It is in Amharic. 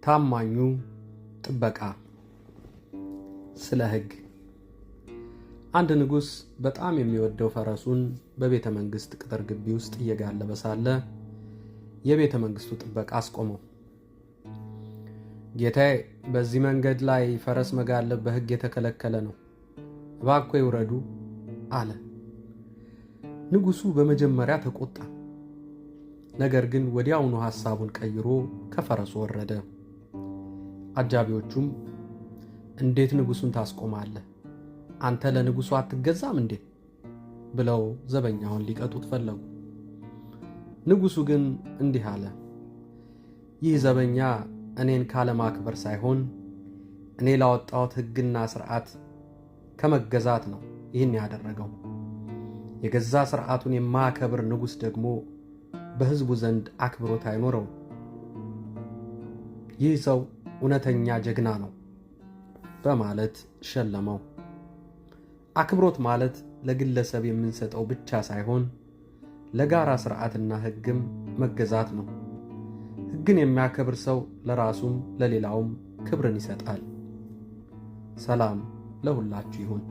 ታማኙ ጥበቃ። ስለ ሕግ። አንድ ንጉሥ በጣም የሚወደው ፈረሱን በቤተ መንግሥት ቅጥር ግቢ ውስጥ እየጋለበ ሳለ የቤተ መንግሥቱ ጥበቃ አስቆመው። ጌታዬ፣ በዚህ መንገድ ላይ ፈረስ መጋለብ በሕግ የተከለከለ ነው፣ እባክዎ ይውረዱ አለ። ንጉሡ በመጀመሪያ ተቆጣ። ነገር ግን ወዲያውኑ ሐሳቡን ቀይሮ ከፈረሱ ወረደ። አጃቢዎቹም እንዴት ንጉሡን ታስቆማለህ? አንተ ለንጉሡ አትገዛም እንዴ? ብለው ዘበኛውን ሊቀጡት ፈለጉ። ንጉሡ ግን እንዲህ አለ፣ ይህ ዘበኛ እኔን ካለማክበር ሳይሆን እኔ ላወጣሁት ሕግና ሥርዓት ከመገዛት ነው ይህን ያደረገው። የገዛ ሥርዓቱን የማያከብር ንጉሥ ደግሞ በሕዝቡ ዘንድ አክብሮት አይኖረውም። ይህ ሰው እውነተኛ ጀግና ነው በማለት ሸለመው። አክብሮት ማለት ለግለሰብ የምንሰጠው ብቻ ሳይሆን ለጋራ ሥርዓትና ሕግም መገዛት ነው። ሕግን የሚያከብር ሰው ለራሱም ለሌላውም ክብርን ይሰጣል። ሰላም ለሁላችሁ ይሁን።